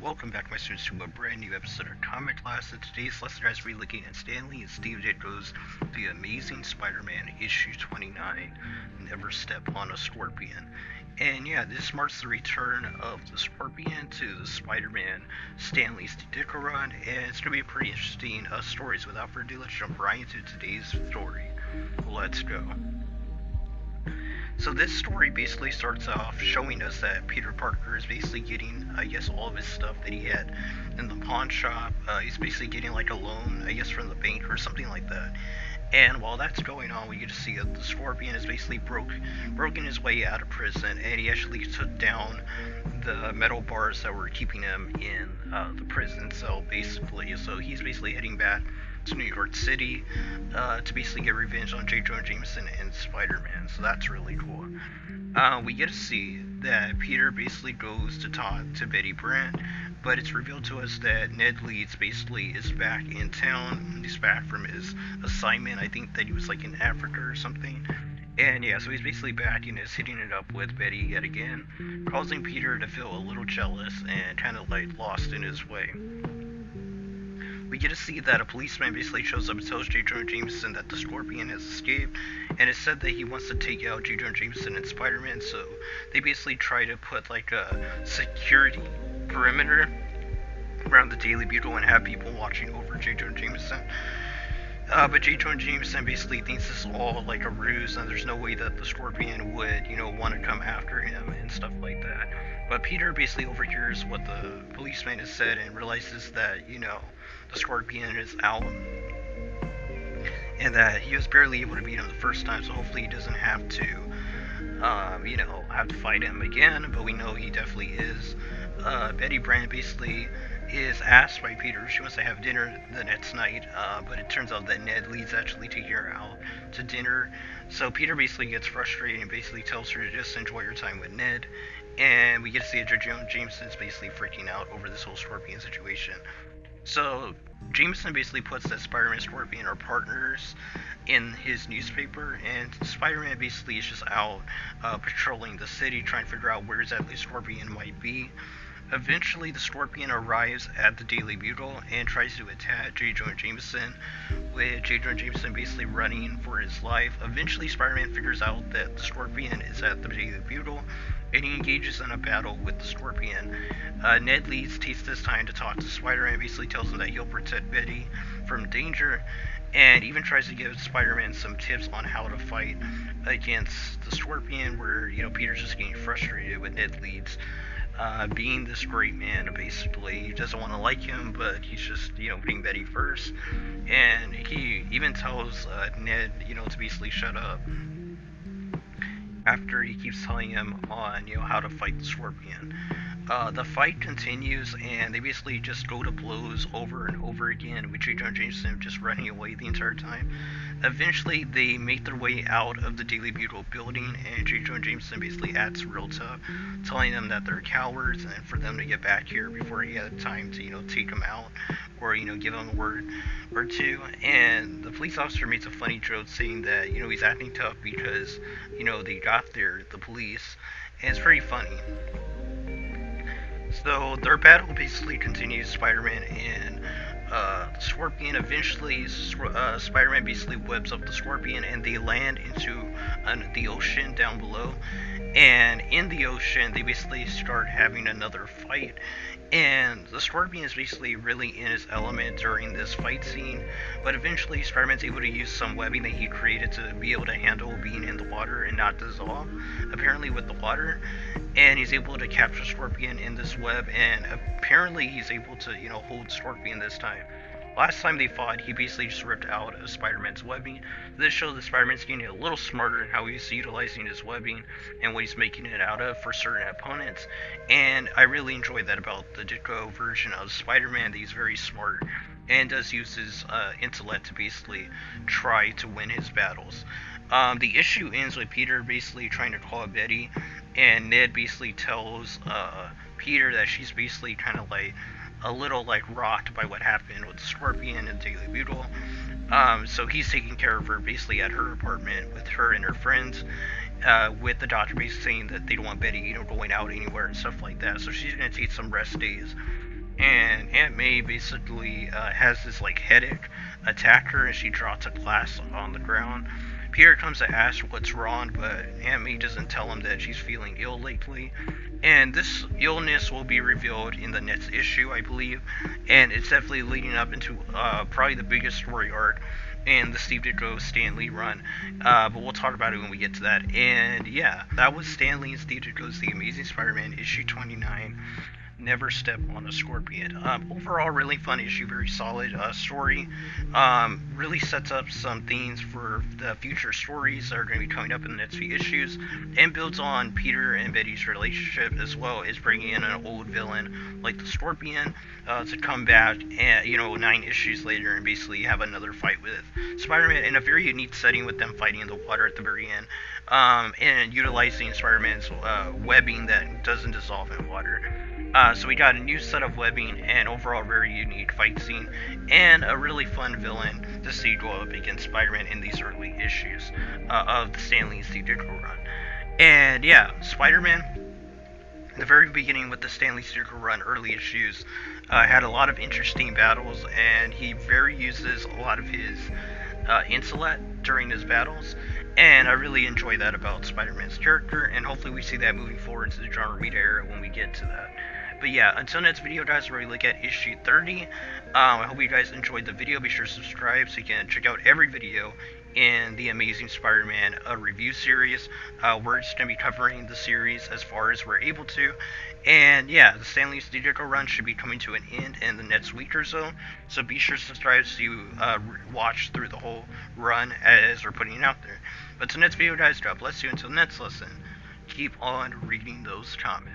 Welcome back, my students, to a brand new episode of Comic Class. In today's lesson, guys, we're looking at Stanley and Steve Ditko's The Amazing Spider-Man issue 29, Never Step on a Scorpion. And yeah, this marks the return of the Scorpion to the Spider-Man Stanley's Ditko run, and it's going to be a pretty interesting stories. Without further ado, let's jump right into today's story. Let's go. So this story basically starts off showing us that Peter Parker is basically getting, I guess, all of his stuff that he had in the pawn shop. He's basically getting like a loan, I guess, from the bank or something like that. And while that's going on, we get to see that the Scorpion is basically broken his way out of prison, and he actually took down the metal bars that were keeping him in the prison cell, basically. So he's basically heading back to New York City to basically get revenge on J. Jonah Jameson and Spider-Man. So that's really cool. We get to see that Peter basically goes to talk to Betty Brant, but it's revealed to us that Ned Leeds basically is back in town. He's back from his assignment. I think that he was like in Africa or something. And yeah, so he's basically back and is hitting it up with Betty yet again, causing Peter to feel a little jealous and kind of like lost in his way. We get to see that a policeman basically shows up and tells J. Jonah Jameson that the Scorpion has escaped, and it's said that he wants to take out J. Jonah Jameson and Spider-Man, so they basically try to put like a security perimeter around the Daily Bugle and have people watching over J. Jonah Jameson. But J. Jonah Jameson basically thinks this is all like a ruse, and there's no way that the Scorpion would, want to come after him and stuff like that. But Peter basically overhears what the policeman has said and realizes that, the Scorpion is out, and that he was barely able to beat him the first time, so hopefully he doesn't have to, have to fight him again, but we know he definitely is. Betty Brant basically is asked by Peter. She wants to have dinner the next night, but it turns out that Ned Leeds actually taking her out to dinner. So Peter basically gets frustrated and basically tells her to just enjoy her time with Ned. And we get to see that Jonah Jameson is basically freaking out over this whole Scorpion situation. So Jameson basically puts that Spider-Man and Scorpion are partners in his newspaper, and Spider-Man basically is just out patrolling the city, trying to figure out where exactly Scorpion might be. Eventually, the Scorpion arrives at the Daily Bugle and tries to attack J. Jonah Jameson, with J. Jonah Jameson basically running for his life. Eventually, Spider-Man figures out that the Scorpion is at the Daily Bugle, and he engages in a battle with the Scorpion. Ned Leeds takes this time to talk to Spider-Man, basically tells him that he'll protect Betty from danger, and even tries to give Spider-Man some tips on how to fight against the Scorpion, where, Peter's just getting frustrated with Ned Leeds. Being this great man, basically. He doesn't want to like him, but he's just, putting Betty first. And he even tells Ned, to basically shut up after he keeps telling him on, how to fight the Scorpion. The fight continues, and they basically just go to blows over and over again, with J. Jonah Jameson just running away the entire time. Eventually, they make their way out of the Daily Bugle building, and J. Jonah Jameson basically acts real tough, telling them that they're cowards, and for them to get back here before he had time to, take them out, or, give them a word or two. And the police officer makes a funny joke saying that, he's acting tough because, they got there, the police, and it's pretty funny. So their battle basically continues. Spider-Man and Scorpion. Eventually, Spider-Man basically webs up the Scorpion, and they land into the ocean down below. And in the ocean, they basically start having another fight. And the Scorpion is basically really in his element during this fight scene, but eventually Spider-Man's able to use some webbing that he created to be able to handle being in the water and not dissolve, apparently with the water, and he's able to capture Scorpion in this web, and apparently he's able to, hold Scorpion this time. Last time they fought, he basically just ripped out of Spider-Man's webbing. This shows that Spider-Man's getting a little smarter in how he's utilizing his webbing and what he's making it out of for certain opponents. And I really enjoy that about the Ditko version of Spider-Man, that he's very smart and does use his intellect to basically try to win his battles. The issue ends with Peter basically trying to call Betty, and Ned basically tells Peter that she's basically kind of like a little like rocked by what happened with Scorpion and Daily Bugle. So he's taking care of her basically at her apartment with her and her friends. with the doctor basically saying that they don't want Betty, going out anywhere and stuff like that. So she's gonna take some rest days. And Aunt May basically has this like headache attack her, and she drops a glass on the ground. Peter comes to ask what's wrong, but Aunt May doesn't tell him that she's feeling ill lately. And this illness will be revealed in the next issue, I believe. And it's definitely leading up into probably the biggest story arc in the Steve Ditko Stan Lee run. But we'll talk about it when we get to that. And yeah, that was Stan Lee and Steve Ditko's The Amazing Spider-Man issue 29. Never Step on a Scorpion. Overall, really fun issue, very solid story. Really sets up some themes for the future stories that are going to be coming up in the next few issues, and builds on Peter and Betty's relationship, as well as bringing in an old villain like the Scorpion to come back, and 9 issues later, and basically have another fight with Spider-Man in a very unique setting, with them fighting in the water at the very end, and utilizing Spider-Man's webbing that doesn't dissolve in water. So we got a new set of webbing, and overall very unique fight scene, and a really fun villain to see go up against Spider-Man in these early issues of the Stan Lee and Steve Ditko run. And yeah, Spider-Man, in the very beginning with the Stan Lee Steve Ditko run early issues, had a lot of interesting battles, and he uses a lot of his intellect during his battles. And I really enjoy that about Spider-Man's character, and hopefully we see that moving forward into the John Romita era when we get to that. But yeah, until next video, guys, where we look at issue 30. I hope you guys enjoyed the video. Be sure to subscribe so you can check out every video in the Amazing Spider-Man review series. We're just going to be covering the series as far as we're able to. And yeah, the Stan Lee Steve Ditko run should be coming to an end in the next week or so. So be sure to subscribe so you watch through the whole run as we're putting it out there. But till next video, guys, God bless you. Until next lesson, keep on reading those comments.